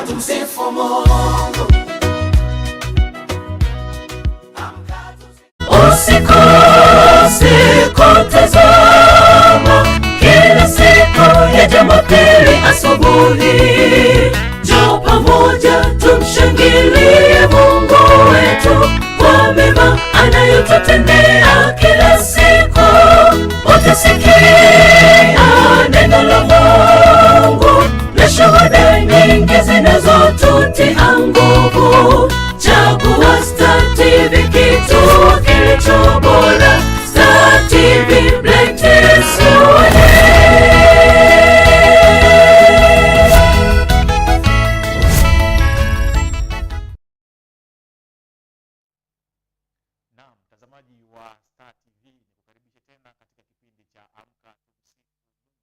tumsifu Mungu. Usikose kutazama kila siku ya Jumapili asubuhi. Njoo pamoja tumshangilie Mungu wetu kwa mema anayotutendea kila siku. Utasikia neno la Mungu na shuhuda nyingi zinazotutia nguvu. Chagua Star TV, kituo kilicho bora. Star TV brightness your day. Naam, mtazamaji wa Star TV, nikukaribisha tena katika kipindi cha Amka Tumsifu Mungu.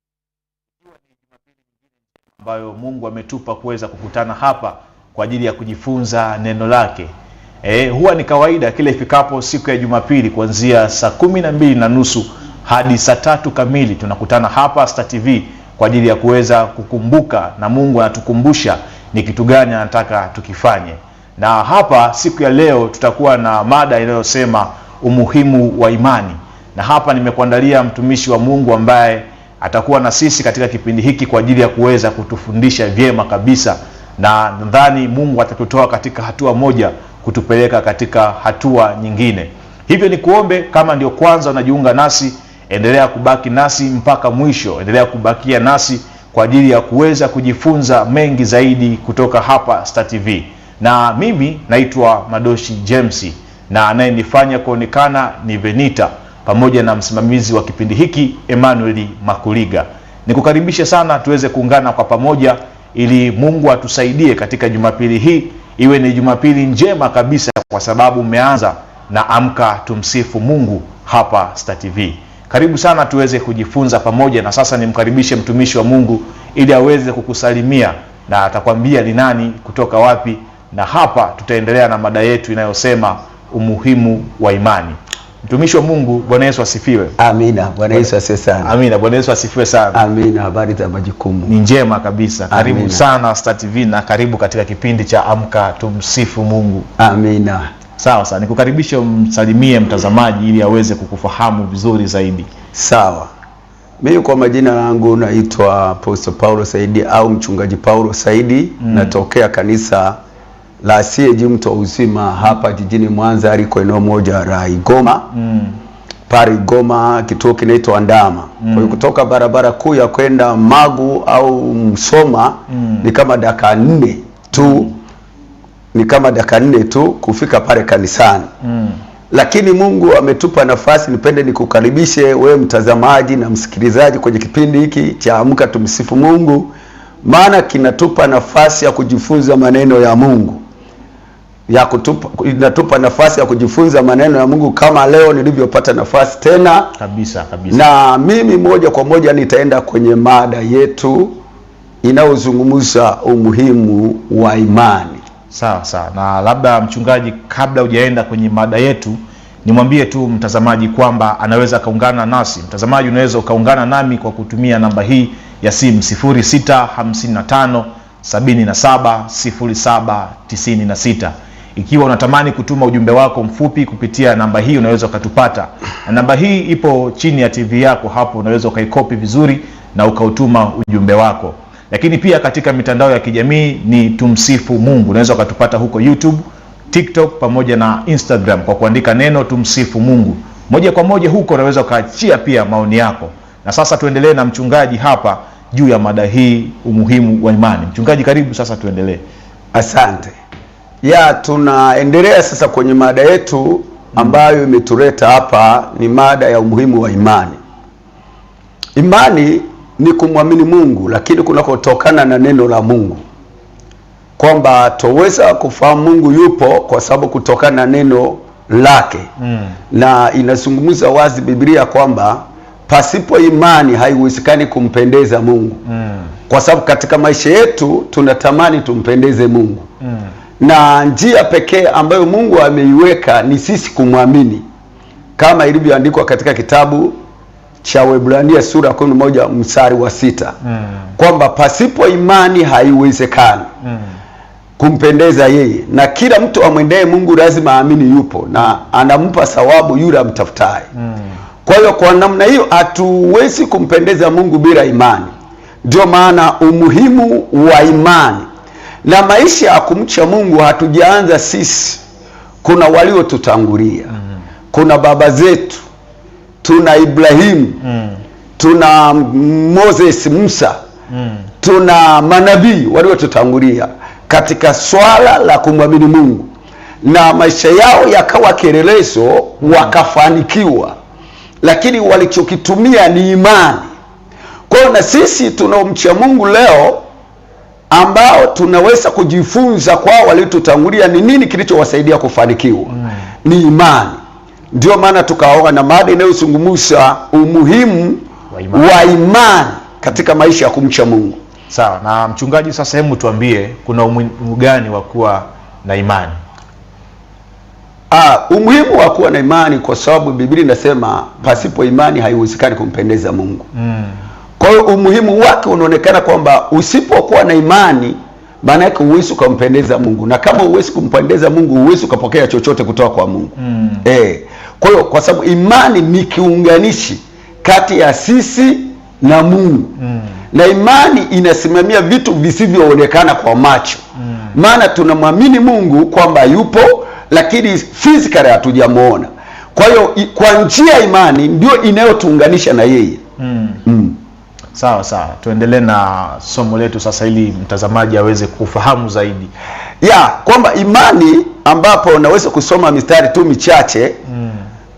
Ikiwa ni Jumapili nyingine njema ambayo Mungu ametupa kuweza kukutana hapa kwa ajili ya kujifunza neno lake. Huwa ni kawaida kila ifikapo siku ya Jumapili kuanzia saa 12:30 hadi saa 3 kamili tunakutana hapa Star TV kwa ajili ya kuweza kukumbuka, na Mungu anatukumbusha ni kitu gani anataka tukifanye. Na hapa siku ya leo tutakuwa na mada inayosema umuhimu wa imani. Na hapa nimekuandalia mtumishi wa Mungu ambaye atakuwa na sisi katika kipindi hiki kwa ajili ya kuweza kutufundisha vyema kabisa. Na nadhani Mungu atatutoa katika hatua moja kutupeleka katika hatua nyingine. Hivyo ni kuombe, kama ndio kwanza unajiunga nasi, endelea kubaki nasi mpaka mwisho. Endelea kubakia nasi kwa ajili ya kuweza kujifunza mengi zaidi kutoka hapa Star TV. Na mimi naitwa Madoshi James, na anayenifanya kuonekana ni Venita, pamoja na msimamizi wa kipindi hiki Emmanuel Makuliga. Nikukaribisha sana tuweze kuungana kwa pamoja ili Mungu atusaidie katika Jumapili hii iwe ni Jumapili njema kabisa, kwa sababu umeanza na Amka Tumsifu Mungu hapa Star TV. Karibu sana tuweze kujifunza pamoja, na sasa nimkaribishe mtumishi wa Mungu ili aweze kukusalimia na atakwambia ni nani, kutoka wapi, na hapa tutaendelea na mada yetu inayosema umuhimu wa imani. Mtumishi wa Mungu, Bwana Yesu asifiwe. Amina. Bwana Yesu asifiwe sana. Amina. Bwana Yesu asifiwe sana. Amina. Habari za majukumu? Ni njema kabisa. Karibu Amina sana Star TV, na karibu katika kipindi cha Amka Tumsifu Mungu. Amina. Sawa sawa. Nikukaribisha umsalimie mtazamaji ili aweze kukufahamu vizuri zaidi. Sawa. Mimi kwa majina yangu naitwa Apostle Paulo Saidi au mchungaji Paulo Saidi. Natokea kanisa la CAG Mto Uzima hapa jijini Mwanza, liko eneo moja la Igoma. Pale Igoma kituo kinaitwa Ndama. Kwa hiyo kutoka barabara kuu ya kwenda Magu au Msoma ni kama dakika 4 tu. Ni kama dakika 4 tu kufika pale kanisani. Lakini Mungu ametupa nafasi, nipende nikukaribishe wewe mtazamaji na msikilizaji kwenye kipindi hiki cha Amka Tumsifu Mungu, maana kinatupa nafasi ya kujifunza maneno ya Mungu. Inatupa nafasi ya kujifunza maneno ya Mungu kama leo nilivyopata nafasi tena kabisa kabisa. Na mimi moja kwa moja nitaenda kwenye mada yetu inayozungumza umuhimu wa imani. Sawa sawa. Na labda mchungaji, kabla hujaenda kwenye mada yetu, nimwambie tu mtazamaji kwamba anaweza kaungana nasi. Mtazamaji, unaweza ukaungana nami kwa kutumia namba hii ya simu 0655 77 07 96. Ikiwa unatamani kutuma ujumbe wako mfupi kupitia namba hii, unaweza ukatupata. Na namba hii ipo chini ya TV yako hapo, unaweza ukaikopi vizuri na ukautuma ujumbe wako. Lakini pia katika mitandao ya kijamii ni Tumsifu Mungu. Unaweza ukatupata huko YouTube, TikTok pamoja na Instagram kwa kuandika neno Tumsifu Mungu. Moja kwa moja huko unaweza ukaachia pia maoni yako. Na sasa tuendelee na mchungaji hapa juu ya mada hii, umuhimu wa imani. Mchungaji, karibu sasa tuendelee. Asante. Tunaendelea sasa kwenye mada yetu ambayo imetuleta hapa, ni mada ya umuhimu wa imani. Imani ni kumwamini Mungu, lakini kunakotokana na neno la Mungu, kwamba tuweza kufahamu Mungu yupo kwa sababu kutokana na neno lake. Na inazungumza wazi Biblia kwamba pasipo imani haiwezekani kumpendeza Mungu. Kwa sababu katika maisha yetu tunatamani tumpendeze Mungu. Na njia pekee ambayo Mungu ameiweka ni sisi kumwamini, kama ilivyoandikwa katika kitabu cha Waebrania sura 11 mstari wa 6, kwamba pasipo imani haiwezekani. kumpendeza yeye, na kila mtu amwendee Mungu lazima aamini yupo na anampa thawabu yule amtafutaye. Kwa hiyo kwa namna hiyo hatuwezi kumpendeza Mungu bila imani. Ndio maana umuhimu wa imani na maisha ya kumcha Mungu hatujaanza sisi. Kuna waliotutangulia. Kuna baba zetu, tuna Ibrahimu, tuna Moses, Musa, tuna manabii waliotutangulia katika swala la kumwamini Mungu, na maisha yao yakawa kielelezo, wakafanikiwa, lakini walichokitumia ni imani. Kwa hiyo na sisi tunaomcha Mungu leo, ambao tunaweza kujifunza kwa waliotutangulia ni nini kilichowasaidia kufanikiwa, ni imani. Ndio maana tukaoa na mada inayozungumza umuhimu wa imani katika maisha ya kumcha Mungu. Sawa. Na mchungaji, sasa hebu tuambie kuna umuhimu gani wa kuwa na imani? Umuhimu wa kuwa na imani, kwa sababu Biblia inasema pasipo imani haiwezekani kumpendeza Mungu. Kwa hiyo umuhimu wake unaonekana kwamba usipokuwa na imani, maana yake huwezi kumpendeza Mungu, na kama huwezi kumpendeza Mungu huwezi kupokea chochote kutoka kwa Mungu. Kwa hiyo kwa sababu imani ni kiunganishi kati ya sisi na Mungu. Na imani inasimamia vitu visivyoonekana kwa macho. Maana tunamwamini Mungu kwamba yupo, lakini physically hatujamuona. Kwa hiyo kwa njia ya imani ndio inayotuunganisha na yeye. Sawa sawa, tuendelee na somo letu sasa ili mtazamaji aweze kufahamu zaidi. Kwamba imani, ambapo naweza kusoma mistari tu michache,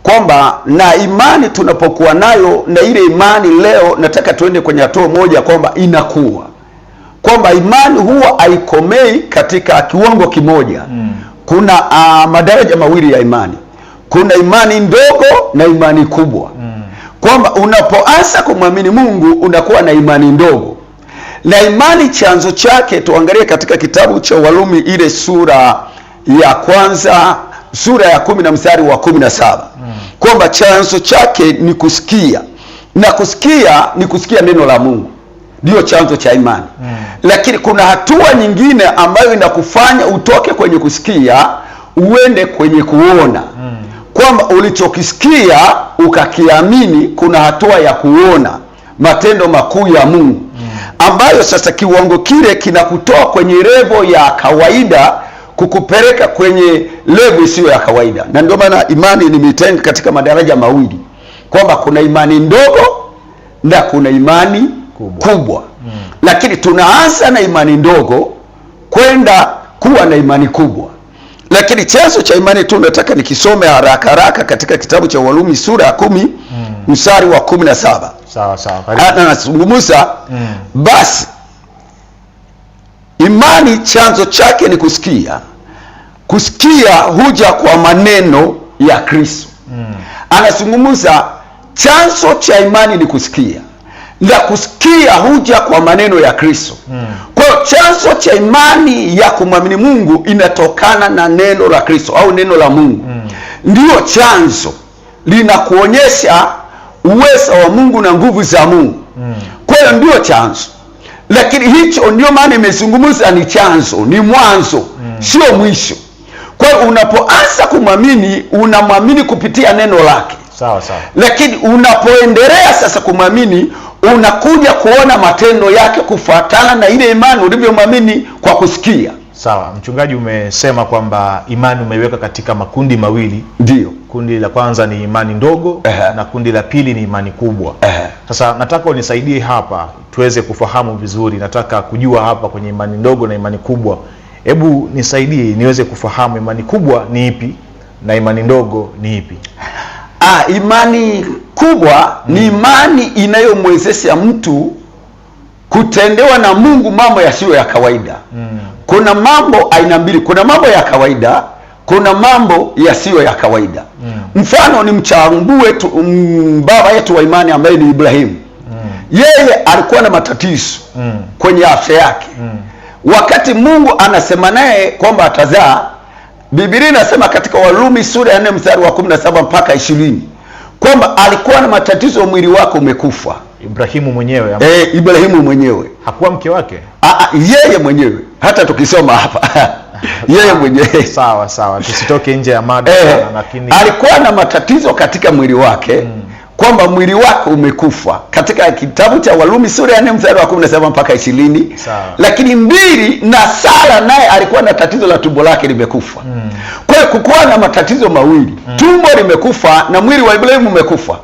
kwamba na imani tunapokuwa nayo, na ile imani leo nataka tuende kwenye hatua moja kwamba inakuwa kwamba imani huwa haikomei katika kiwango kimoja. Kuna madaraja mawili ya imani. Kuna imani ndogo na imani kubwa. Kwamba unapoanza kumwamini Mungu unakuwa na imani ndogo. Na imani chanzo chake tuangalie katika kitabu cha Warumi ile sura ya kwanza, sura ya 10 na mstari wa 17. Kwamba chanzo chake ni kusikia. Na kusikia ni kusikia neno la Mungu. Ndio chanzo cha imani. Lakini kuna hatua nyingine ambayo inakufanya utoke kwenye kusikia uende kwenye kuona. Kwamba ulichokisikia ukakiamini, kuna hatua ya kuona matendo makuu ya Mungu, ambayo sasa kiwango kile kinakutoa kwenye levo ya kawaida kukupeleka kwenye levo isiyo ya kawaida. Na ndio maana imani nimeitenga katika madaraja mawili, kwamba kuna imani ndogo na kuna imani kubwa. Lakini tunaanza na imani ndogo kwenda kuwa na imani kubwa. Lakini chanzo cha imani tu nataka nikisome haraka haraka katika kitabu cha Warumi sura ya 10 mstari wa 17. Sawa sawa. Anazungumza basi imani chanzo chake ni kusikia. Kusikia huja kwa maneno ya Kristo. Anazungumza chanzo cha imani ni kusikia, na kusikia huja kwa maneno ya Kristo. Kwa chanzo cha imani ya kumwamini Mungu inatokana na neno la Kristo au neno la Mungu. Ndio chanzo linakuonyesha uwezo wa Mungu na nguvu za Mungu. Kwa hiyo ndio chanzo. Lakini hicho ndio maana imezungumza ni chanzo, ni mwanzo, sio mwisho. Kwa hiyo unapoanza kumwamini, unamwamini kupitia neno lake. Sawa sawa. Lakini unapoendelea sasa kumwamini, unakuja kuona matendo yake kufuatana na ile imani ulivyomwamini kwa kusikia. Sawa. Mchungaji, umesema kwamba imani umeiweka katika makundi mawili. Ndio. Kundi la kwanza ni imani ndogo na kundi la pili ni imani kubwa. Sasa nataka unisaidie hapa tuweze kufahamu vizuri. Nataka kujua hapa kwenye imani ndogo na imani kubwa. Hebu nisaidie niweze kufahamu imani kubwa ni ipi na imani ndogo ni ipi? Imani kubwa ni imani inayomwezesha mtu kutendewa na Mungu mambo yasiyo ya kawaida. Kuna mambo aina mbili, kuna mambo ya kawaida, kuna mambo yasiyo ya kawaida. Mfano ni mchambue baba yetu wa imani ambaye ni Ibrahimu. Yeye alikuwa na matatizo kwenye afya yake. Wakati Mungu anasema naye kwamba atazaa, Biblia inasema katika Warumi sura ya 4 mstari wa 17 mpaka 20 kwamba alikuwa na matatizo, mwili wake umekufa. Ibrahimu mwenyewe? Ibrahimu mwenyewe. Hakuwa mke wake? Yeye mwenyewe. hata tukisoma hapa yeye mwenyewe. Sawa sawa, tusitoke nje ya mada lakini alikuwa na matatizo katika mwili wake, kwamba mwili wake umekufa. Katika kitabu cha Warumi sura ya 4 mstari wa 17 mpaka 20. Lakini 2, na Sara naye alikuwa na tatizo la tumbo lake limekufa. Kwa hiyo kukuwa na matatizo mawili, tumbo limekufa na mwili wa Ibrahimu umekufa.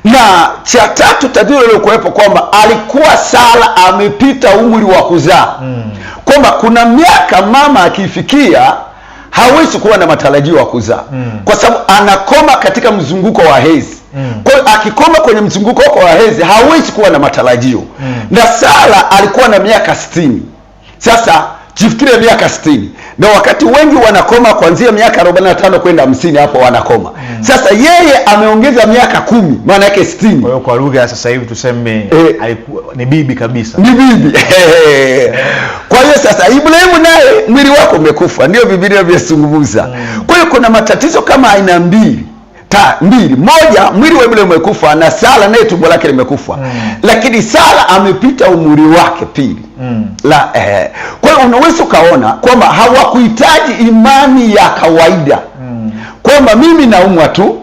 Na cha tatu, tatizo lilokuwepo kwamba alikuwa Sara amepita umri wa kuzaa. Kwamba kuna miaka mama akifikia hawezi kuwa na matarajio ya kuzaa. Kwa sababu anakoma katika mzunguko wa hedhi. Kwa hiyo akikoma kwenye mzunguko wa hedhi hawezi kuwa na matarajio. Na Sara alikuwa na miaka 60. Sasa jifikirie miaka 60. Na wakati wengi wanakoma kuanzia miaka 45 kwenda 50, hapo wanakoma. Sasa yeye ameongeza miaka 10, maana yake 60. Kwa hiyo kwa lugha ya sasa hivi tuseme alikuwa ni bibi kabisa. Ni bibi. Kwa hiyo sasa Ibrahimu naye mwili wake umekufa, ndio Biblia inazungumza. Kwa hiyo kuna matatizo kama aina mbili. Moja, mwili wa Ibrahimu umekufa na Sara naye tumbo lake limekufa. Lakini Sara amepita umri wake pili. Kwa hiyo unaweza ukaona kwamba hawakuhitaji imani ya kawaida. Kwamba mimi naumwa tu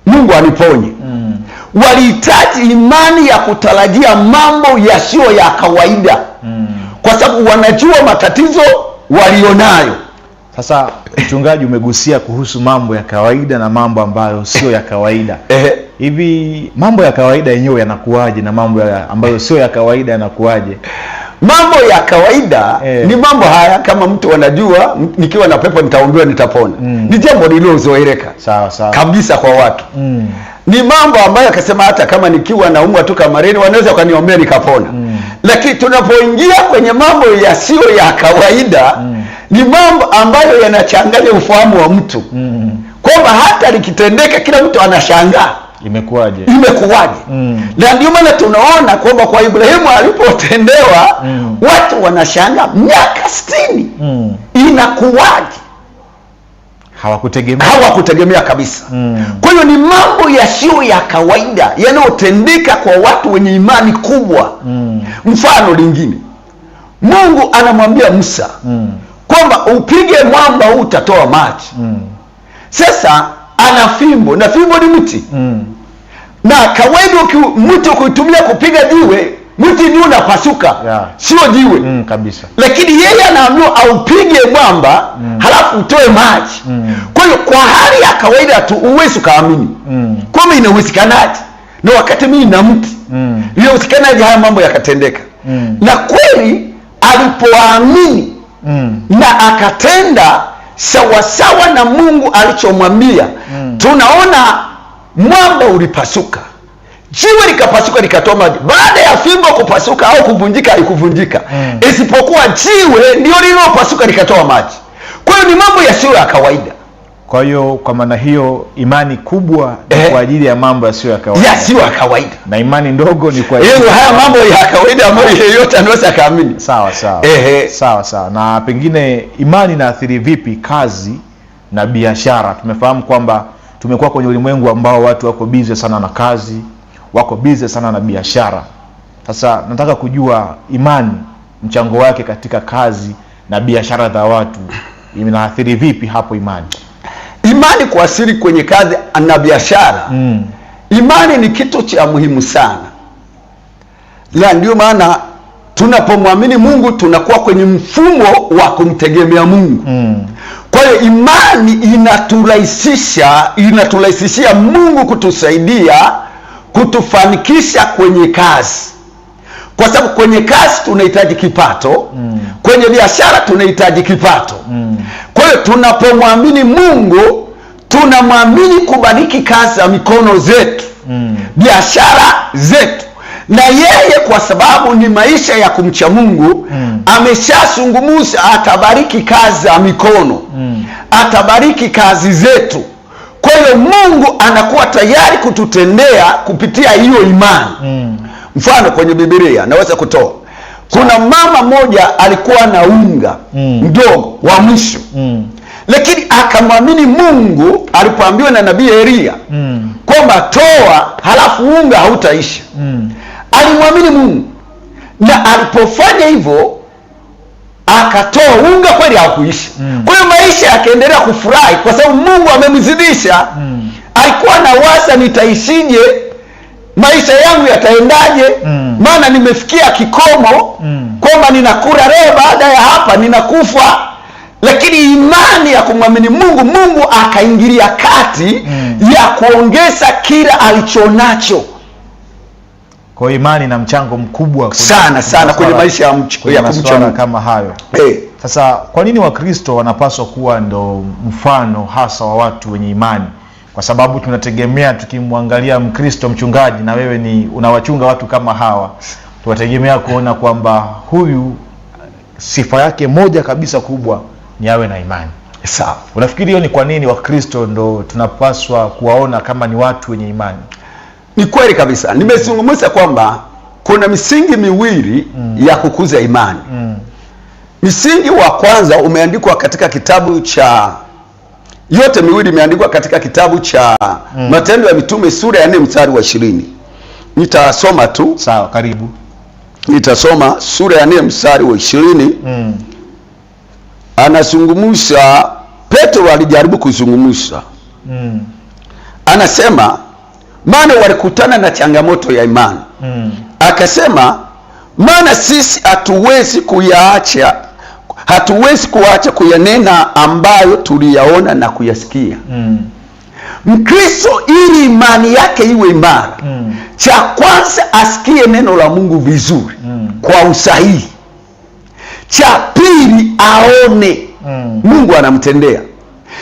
Mungu aniponye. Walihitaji imani ya kutarajia mambo yasiyo ya kawaida. Kwa sababu wanajua matatizo walionayo. Sasa mchungaji, umegusia kuhusu mambo ya kawaida na mambo ambayo sio ya kawaida. Hivi mambo ya kawaida yenyewe yanakuaje na mambo ambayo sio ya kawaida yanakuaje? Mambo ya kawaida ni mambo haya, kama mtu anajua nikiwa na pepo nitaombewa nitapona. Ni jambo lililozoeleka kabisa kwa watu. Ni mambo ambayo akasema hata kama nikiwa naumwa tu kamareni wanaweza wakaniombea nikapona. Lakini tunapoingia kwenye mambo yasiyo ya kawaida, ni mambo ambayo yanachanganya ufahamu wa mtu. Kwamba hata likitendeka kila mtu anashangaa. Imekuwaje? Na ndio maana tunaona kwamba kwa Ibrahimu alipotendewa watu wanashangaa, miaka 60 inakuwaje? Hawakutegemea kabisa. Kwa hiyo ni mambo yasiyo ya kawaida yanayotendeka kwa watu wenye imani kubwa. Mfano lingine, Mungu anamwambia Musa kwamba upige mwamba huu utatoa maji. Sasa ana fimbo, na fimbo ni mti. Na kawaida mti ukitumia kupiga jiwe, mti ndio unapasuka, sio jiwe kabisa. Lakini yeye anaambiwa aupige mwamba halafu utoe maji. Kwa hiyo kwa hali ya kawaida tu uwezi kaamini kwamba inawezekanaje, na wakati mimi na mti inawezekanaje haya mambo yakatendeka. Na kweli alipoamini na akatenda sawasawa na Mungu alichomwambia, tunaona mwamba ulipasuka, jiwe likapasuka likatoa maji. Baada ya fimbo kupasuka au kuvunjika, haikuvunjika, isipokuwa jiwe ndio lililopasuka likatoa maji. Kwa hiyo ni mambo yasiyo ya kawaida. Kwa hiyo kwa maana hiyo imani kubwa ni kwa ajili ya mambo yasiyo ya kawaida. Yasiyo ya kawaida. Na imani ndogo ni kwa ajili haya mambo ya kawaida ambayo yeyote anaweza kaamini. Sawa. Na pengine imani inaathiri vipi kazi na biashara? Tumefahamu kwamba tumekuwa kwenye ulimwengu ambao watu wako busy sana na kazi, wako busy sana na biashara. Sasa nataka kujua imani, mchango wake katika kazi na biashara za watu inaathiri vipi hapo imani? Imani kuasiri kwenye kazi na biashara. Imani ni kitu cha muhimu sana. Na ndio maana tunapomwamini Mungu tunakuwa kwenye mfumo wa kumtegemea Mungu. Kwa hiyo imani inaturahisishia Mungu kutusaidia kutufanikisha kwenye kazi. Kwa sababu kwenye kazi tunahitaji kipato, kwenye biashara tunahitaji kipato. Kwa hiyo tunapomwamini Mungu tunamwamini kubariki kazi za mikono zetu, biashara zetu. Na yeye kwa sababu ni maisha ya kumcha Mungu, ameshazungumza atabariki kazi za mikono, atabariki kazi zetu. Kwa hiyo Mungu anakuwa tayari kututendea kupitia hiyo imani. Mfano kwenye Biblia naweza kutoa, kuna mama moja alikuwa na unga mdogo wa mwisho, lakini akamwamini Mungu alipoambiwa na nabii Elia kwamba toa halafu unga hautaisha. Alimwamini Mungu, na alipofanya hivyo akatoa unga, kweli hakuisha. Kwa hiyo maisha yakaendelea kufurahi kwa sababu Mungu amemzidisha. Alikuwa na waza, nitaishije, maisha yangu yataendaje, maana nimefikia kikomo, kwamba ninakula leo, baada ya hapa ninakufa. Lakini imani ya kumwamini Mungu, Mungu akaingilia kati ya kuongeza kila alichonacho. Kwa imani na mchango mkubwa sana kwenye maisha ya kumcha Mungu kama hayo. Sasa kwa nini Wakristo wanapaswa kuwa ndo mfano hasa wa watu wenye imani? Kwa sababu tunategemea, tukimwangalia Mkristo mchungaji, na wewe ni unawachunga watu kama hawa, tunategemea kuona kwamba huyu sifa yake moja kabisa kubwa ni awe na imani. Sawa. Unafikiri hiyo ni kwa nini Wakristo ndo tunapaswa kuwaona kama ni watu wenye imani? Ni kweli kabisa. Nimezungumza kwamba kuna misingi miwili ya kukuza imani. Msingi wa kwanza umeandikwa katika kitabu cha, yote miwili imeandikwa katika kitabu cha Matendo ya Mitume sura ya 4 mstari wa 20. Nitasoma tu. Sawa, karibu. Nitasoma sura ya 4 mstari wa 20. Anazungumza, Petro alijaribu kuzungumza. Anasema, maana walikutana na changamoto ya imani. Akasema, maana sisi hatuwezi kuacha kuyanena ambayo tuliyaona na kuyasikia. Mkristo ili imani yake iwe imara, cha kwanza asikie neno la Mungu vizuri, kwa usahihi. Cha pili aone Mungu anamtendea.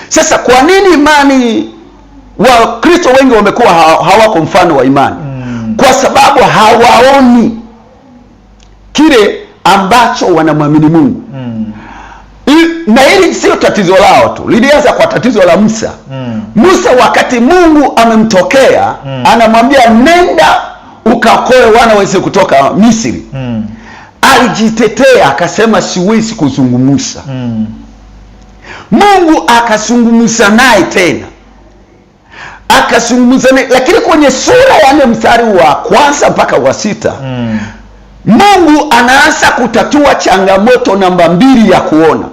Sasa kwa nini imani, Wakristo wengi wamekuwa hawako mfano wa imani? Kwa sababu hawaoni kile ambacho wanamwamini Mungu. Na hili sio tatizo lao tu, lilianza kwa tatizo la Musa. Musa wakati Mungu amemtokea, anamwambia nenda ukaokoe wana wa Israeli kutoka Misri. Alijitetea akasema siwezi kuzungumza. Mungu akazungumza naye tena, akazungumza naye, lakini kwenye sura ya 4 mstari wa kwanza mpaka wa 6 Mungu anaanza kutatua changamoto namba 2 ya kuona.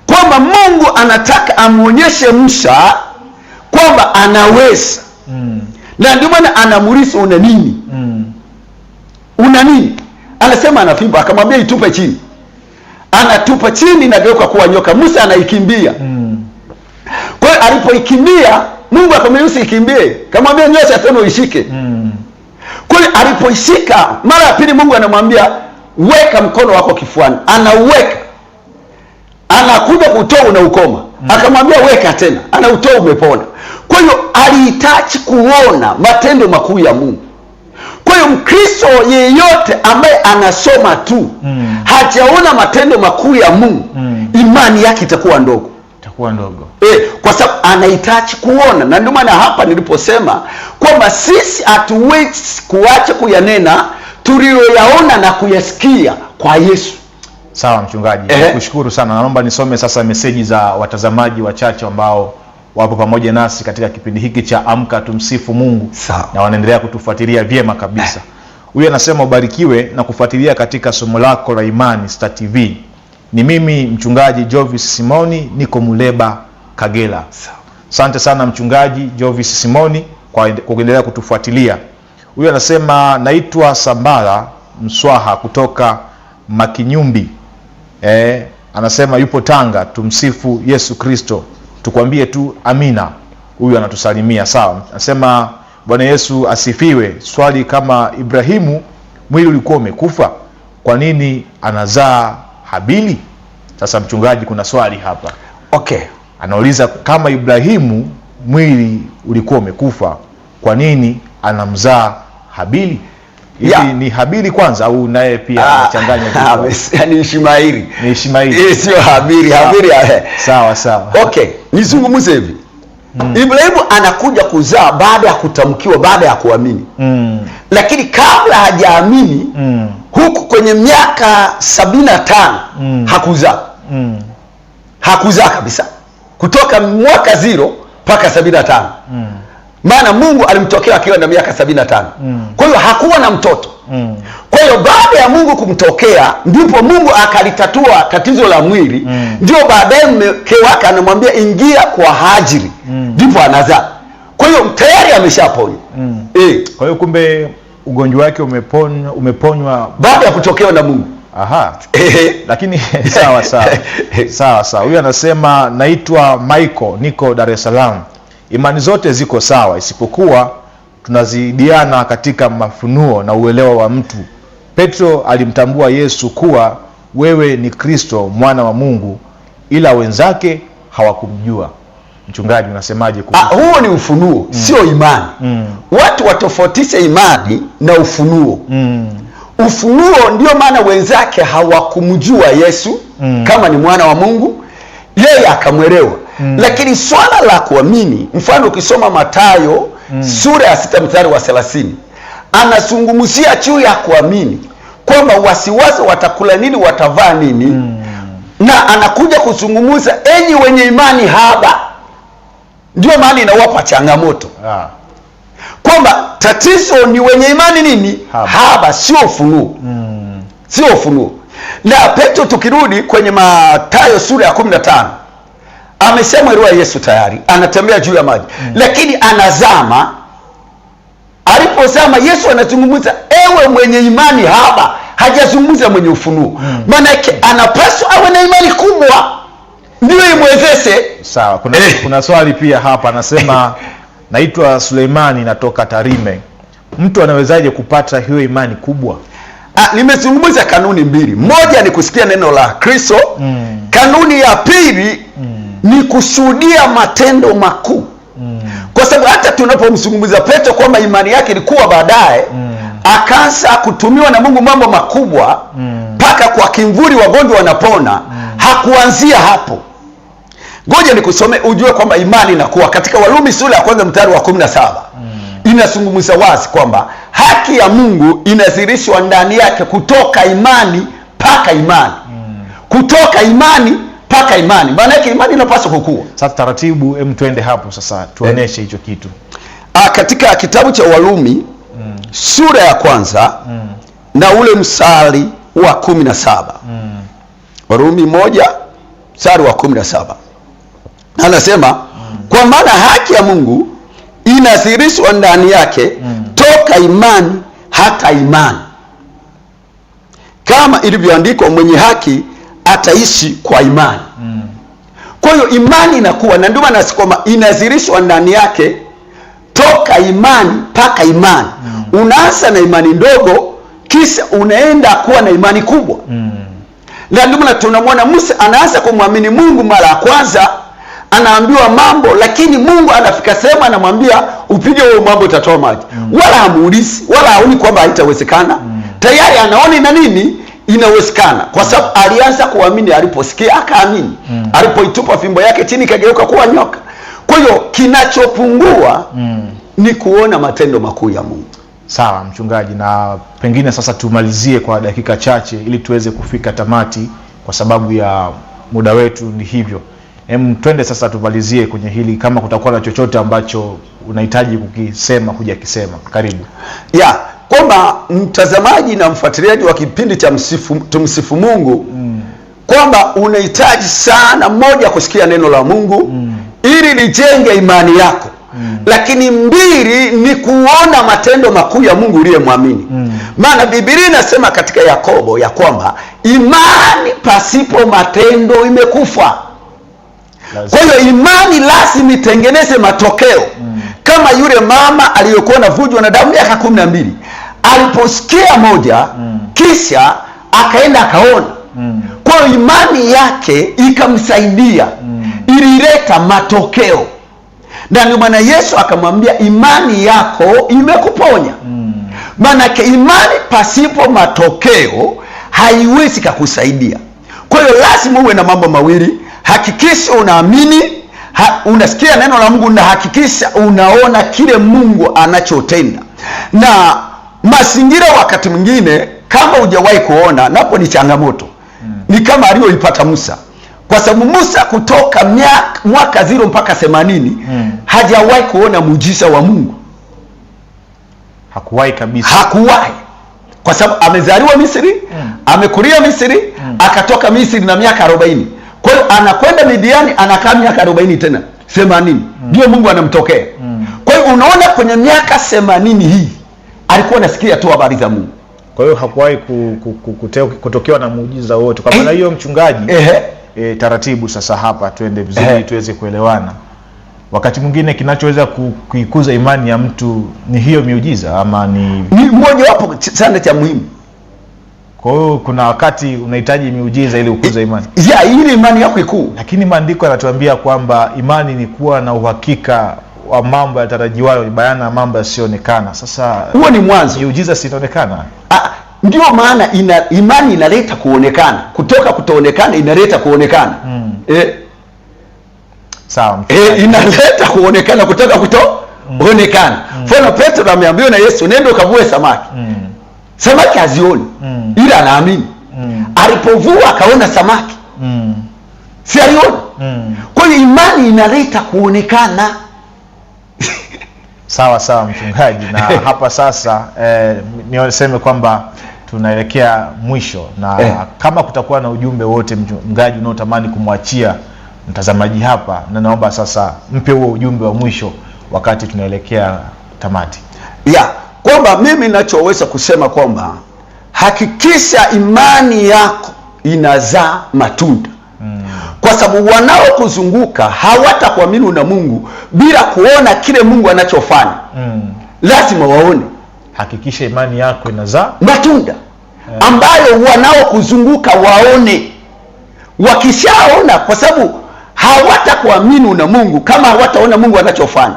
Kwamba Mungu anataka amuonyeshe Musa kwamba anaweza. Na ndio maana anamuuliza una nini? Una nini? Anasema ana fimbo, akamwambia itupe chini. Anatupa chini na geuka kuwa nyoka. Musa anaikimbia. Kwa hiyo alipoikimbia, Mungu akamwambia ikimbie, akamwambia nyosha tena uishike. Kwa hiyo alipoishika mara ya pili, Mungu anamwambia weka mkono wako kifuani. Anauweka, anakuja kutoa unaukoma. Akamwambia weka tena, anautoa umepona. Kwa hiyo alihitaji kuona matendo makuu ya Mungu. Kwa hiyo Mkristo yeyote ambaye anasoma tu hajaona matendo makuu ya Mungu, imani yake itakuwa ndogo. Kwa sababu anahitaji kuona. Na ndio maana hapa niliposema kwamba sisi hatuwezi kuacha kuyanena tuliyoyaona na kuyasikia kwa Yesu. Sawa mchungaji, nakushukuru sana. Naomba nisome sasa meseji za watazamaji wachache ambao wapo pamoja nasi katika kipindi hiki cha Amka Tumsifu Mungu. Sawa. Na wanaendelea kutufuatilia vyema kabisa. Huyu anasema ubarikiwe na kufuatilia katika somo lako la imani Star TV. Ni mimi mchungaji Jovis Simoni, niko Muleba, Kagera. Asante sana mchungaji Jovis Simoni kwa kuendelea kutufuatilia. Huyu anasema naitwa Sambara Mswaha kutoka Makinyumbi. Anasema yupo Tanga. Tumsifu Yesu Kristo. Tukwambie tu amina. Huyu anatusalimia. Sawa. Anasema Bwana Yesu asifiwe. Swali, kama Ibrahimu mwili ulikuwa umekufa, kwa nini anazaa Habili? Sasa mchungaji, kuna swali hapa. Anauliza kama Ibrahimu mwili ulikuwa umekufa, kwa nini anamzaa Habili? Hivi ni Habili kwanza au naye pia anachanganya vitu? Ni Ishmaeli. Ni Ishmaeli. Sio Habili. Habili. Sawa. Nizungumze hivi. Ibrahimu anakuja kuzaa baada ya kutamkiwa, baada ya kuamini. Lakini kabla hajaamini, huku kwenye miaka 75 hakuzaa. Hakuzaa kabisa. Kutoka mwaka 0 mpaka 75. Maana Mungu alimtokea akiwa na miaka 75. Kwa hiyo hakuwa na mtoto. Kwa hiyo baada ya Mungu kumtokea ndipo Mungu akalitatua tatizo la mwili. Ndio baadaye mke wake anamwambia ingia kwa Hajiri. Ndipo anazaa. Kwa hiyo tayari ameshaponywa. Kwa hiyo kumbe ugonjwa wake umeponywa baada ya kutokewa na Mungu. Aha. Lakini sawa. Huyu anasema naitwa Michael, niko Dar es Salaam. Imani zote ziko sawa isipokuwa tunazidiana katika mafunuo na uelewa wa mtu. Petro alimtambua Yesu kuwa wewe ni Kristo mwana wa Mungu, ila wenzake hawakumjua. Mchungaji unasemaje kuhusu? Huo ni ufunuo, sio imani. Watu watofautishe imani na ufunuo. Ufunuo ndio maana wenzake hawakumjua Yesu kama ni mwana wa Mungu, yeye akamwelewa. Lakini swala la kuamini, mfano ukisoma Mathayo sura ya 6 mstari wa 30, anazungumzia juu ya kuamini kwamba wasiwasi watakula nini, watavaa nini. Na anakuja kuzungumza enyi wenye imani haba. Ndio maana inawapa changamoto. Kwamba tatizo ni wenye imani nini? Haba, sio ufunuo. Sio ufunuo. Na Petro tukirudi kwenye Mathayo sura ya 15, amesema roho ya Yesu tayari anatembea juu ya maji. Lakini anazama. Alipozama Yesu anazungumza ewe mwenye imani haba, hajazungumza mwenye ufunuo. Maana yake anapaswa awe na imani kubwa ndio imwezeshe. Sawa, kuna swali pia hapa anasema naitwa Suleimani natoka Tarime. Mtu anawezaje kupata hiyo imani kubwa? Nimezungumza kanuni mbili. Moja ni kusikia neno la Kristo. Kanuni ya pili ni kushuhudia matendo makuu. Kwa sababu hata tunapomzungumza Petro kwamba imani yake ilikuwa baadaye akaanza kutumiwa na Mungu mambo makubwa mpaka kwa kimvuri wagonjwa wanapona, hakuanzia hapo. Ngoja nikusome ujue kwamba imani inakuwa. Katika Warumi sura ya 1 mstari wa 17 inazungumza wazi kwamba haki ya Mungu inadhihirishwa ndani yake kutoka imani mpaka imani. Kutoka imani mpaka imani. Maana yake imani inapaswa kukua. Sasa taratibu twende hapo sasa tuoneshe hicho kitu. Katika kitabu cha Warumi sura ya 1 na ule mstari wa 17. Warumi 1 mstari wa 17. Anasema kwa maana haki ya Mungu inadhihirishwa ndani yake toka imani hata imani. Kama ilivyoandikwa mwenye haki ataishi kwa imani. Kwa hiyo imani inakuwa, na ndio maana nasema inadhihirishwa ndani yake toka imani mpaka imani. Unaanza na imani ndogo kisha unaenda kuwa na imani kubwa. Na ndio maana tunamwona Musa anaanza kumwamini Mungu mara ya kwanza, anaambiwa mambo, lakini Mungu anafika sehemu anamwambia upige huo mambo utatoa maji. Wala hamuulizi, wala haoni kwamba haitawezekana. Tayari anaona ina nini? Inawezekana. Kwa sababu alianza kuamini aliposikia akaamini. Alipoitupa fimbo yake chini kageuka kuwa nyoka. Kwa hiyo kinachopungua ni kuona matendo makuu ya Mungu. Sawa mchungaji, na pengine sasa tumalizie kwa dakika chache ili tuweze kufika tamati kwa sababu ya muda wetu ni hivyo. Twende sasa tumalizie kwenye hili, kama kutakuwa na chochote ambacho unahitaji kukisema hujakisema. Karibu. Kwamba mtazamaji na mfuatiliaji wa kipindi cha Tumsifu Mungu kwamba unahitaji sana, moja, kusikia neno la Mungu ili lijenge imani yako. Lakini mbili ni kuona matendo makuu ya Mungu uliyemwamini. Maana Biblia inasema katika Yakobo ya kwamba imani pasipo matendo imekufa. Kwa hiyo imani lazima itengeneze matokeo. Kama yule mama aliyokuwa anavujwa na damu miaka 12, aliposikia moja kisha akaenda akaona. Kwa hiyo imani yake ikamsaidia, ilileta matokeo. Na ndio maana Yesu akamwambia imani yako imekuponya. Maana imani pasipo matokeo haiwezi kukusaidia. Kwa hiyo lazima uwe na mambo mawili. Hakikisha unaamini, unasikia neno la Mungu, na hakikisha unaona kile Mungu anachotenda. Na mazingira wakati mwingine kama hujawahi kuona, napo ni changamoto. Ni kama aliyoipata Musa. Kwa sababu Musa kutoka mwaka 0 mpaka 80 hajawahi kuona muujiza wa Mungu. Hakuwahi kabisa. Hakuwahi. Kwa sababu amezaliwa Misri, amekulia Misri, akatoka Misri na miaka 40. Kwa hiyo anakwenda Midiani, anakaa miaka 40 tena 80. Ndio Mungu anamtokea. Kwa hiyo unaona kwenye miaka 80 hii alikuwa anasikia tu habari za Mungu. Kwa hiyo hakuwahi kutokewa na muujiza wote. Kwa maana hiyo mchungaji, taratibu sasa hapa tuende vizuri tuweze kuelewana. Wakati mwingine kinachoweza kuikuza imani ya mtu ni hiyo miujiza ama ni mmoja wapo sana cha muhimu. Kwa hiyo kuna wakati unahitaji miujiza ili ukuze imani. Ili imani yako ikue. Lakini maandiko yanatuambia kwamba imani ni kuwa na uhakika wa mambo yatarajiwayo, ni bayana ya mambo yasiyoonekana. Sasa huo ni mwanzo. Miujiza si inaonekana. Ndio maana imani inaleta kuonekana. Kutoka kutoonekana inaleta kuonekana. Sawa. Inaleta kuonekana kutoka kutoonekana. Mfano Petro ameambiwa na Yesu, nenda ukavue samaki. Samaki hazioni. Ila anaamini. Alipovua akaona samaki. Si aliona? Kwa hiyo imani inaleta kuonekana. Sawa mchungaji, na hapa sasa niseme kwamba tunaelekea mwisho, na kama kutakuwa na ujumbe wote mchungaji unaotamani kumwachia mtazamaji hapa, na naomba sasa mpe huo ujumbe wa mwisho wakati tunaelekea tamati. Kwamba mimi ninachoweza kusema kwamba hakikisha imani yako inazaa matunda. Kwa sababu wanaokuzunguka hawatakuamini una Mungu bila kuona kile Mungu anachofanya. Lazima waone. Hakikisha imani yako inazaa matunda ambayo wanaokuzunguka waone. Wakishaona, kwa sababu hawatakuamini una Mungu kama hawataona Mungu anachofanya.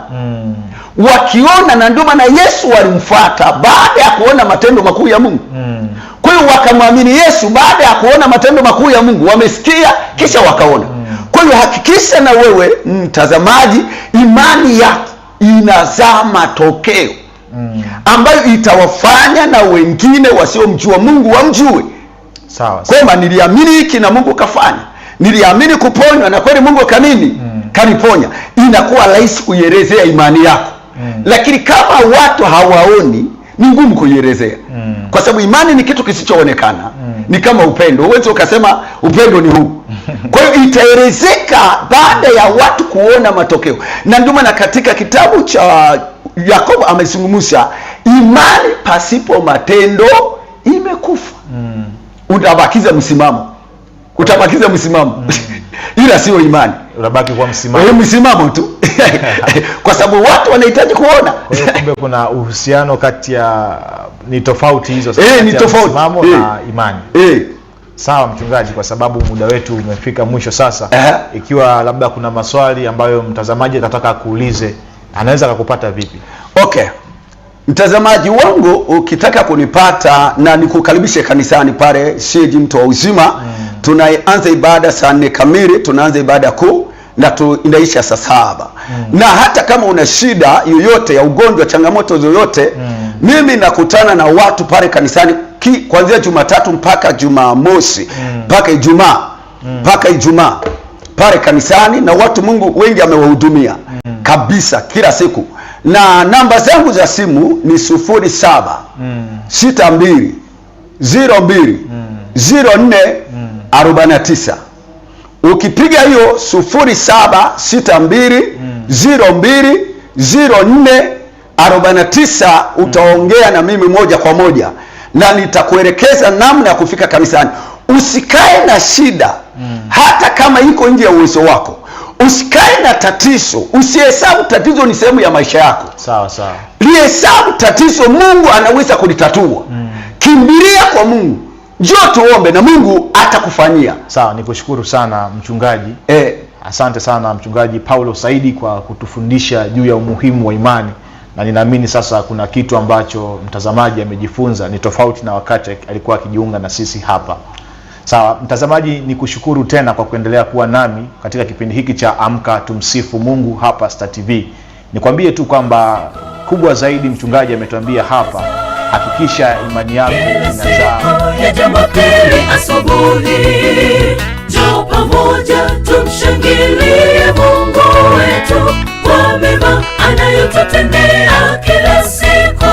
Wakiona, na ndio maana Yesu alimfuata baada ya kuona matendo makuu ya Mungu. Kwa hiyo wakamwamini Yesu baada ya kuona matendo makuu ya Mungu. Wamesikia kisha wakaona. Kwa hiyo hakikisha na wewe mtazamaji, imani yako inazaa matokeo ambayo itawafanya na wengine wasiomjua Mungu wamjue. Sawa. Kwamba niliamini hiki na Mungu kafanya. Niliamini kuponywa na kweli Mungu kaniponya. Inakuwa rahisi kuielezea imani yako. Lakini kama watu hawaoni, ni ngumu kuielezea. Kwa sababu imani ni kitu kisichoonekana. Ni kama upendo. Uweze ukasema upendo ni huu. Kwa hiyo itaelezeka baada ya watu kuona matokeo. Na ndio maana katika kitabu cha Yakobo amezungumzia imani pasipo matendo imekufa. Utabakiza msimamo. Ila sio imani. Unabaki kwa msimamo. Msimamo tu. Kwa sababu watu wanahitaji kuona. Kwa hiyo kumbe kuna uhusiano kati ya ni tofauti hizo sasa. Ni tofauti. Msimamo na imani. Sawa mchungaji, kwa sababu muda wetu umefika mwisho sasa. Ikiwa labda kuna maswali ambayo mtazamaji atataka kuulize, anaweza kukupata vipi? Mtazamaji wangu, ukitaka kunipata na nikukaribishe kanisani pale CAG Mto wa Uzima. Tunaanza ibada saa 4 kamili, tunaanza ibada kuu na inaisha saa 7. Na hata kama una shida yoyote ya ugonjwa, changamoto zoyote, mimi nakutana na watu pale kanisani kuanzia Jumatatu mpaka Jumamosi, mpaka Ijumaa pale kanisani, na watu Mungu wengi amewahudumia kabisa kila siku. Na namba zangu za simu ni 0762 02 0449. Ukipiga hiyo 0762 02 0449 utaongea na mimi moja kwa moja na nitakuelekeza namna ya kufika kanisani. Usikae na shida hata kama iko nje ya uwezo wako. Usikae na tatizo. Usihesabu tatizo ni sehemu ya maisha yako. Sawa. Lihesabu tatizo, Mungu anaweza kulitatua. Kimbilia kwa Mungu. Njoo tuombe na Mungu atakufanyia. Sawa, nikushukuru sana mchungaji. Asante sana mchungaji Paulo Saidi kwa kutufundisha juu ya umuhimu wa imani, na ninaamini sasa kuna kitu ambacho mtazamaji amejifunza, ni tofauti na wakati alikuwa akijiunga na sisi hapa. Sawa, mtazamaji, nikushukuru tena kwa kuendelea kuwa nami katika kipindi hiki cha Amka Tumsifu Mungu hapa Star TV. Nikwambie tu kwamba kubwa zaidi mchungaji ametuambia hapa hakikisha imani yako inazaa. Ya Jumapili asubuhi, njoo pamoja tumshangilie Mungu wetu kwa mema anayotutendea kila siku.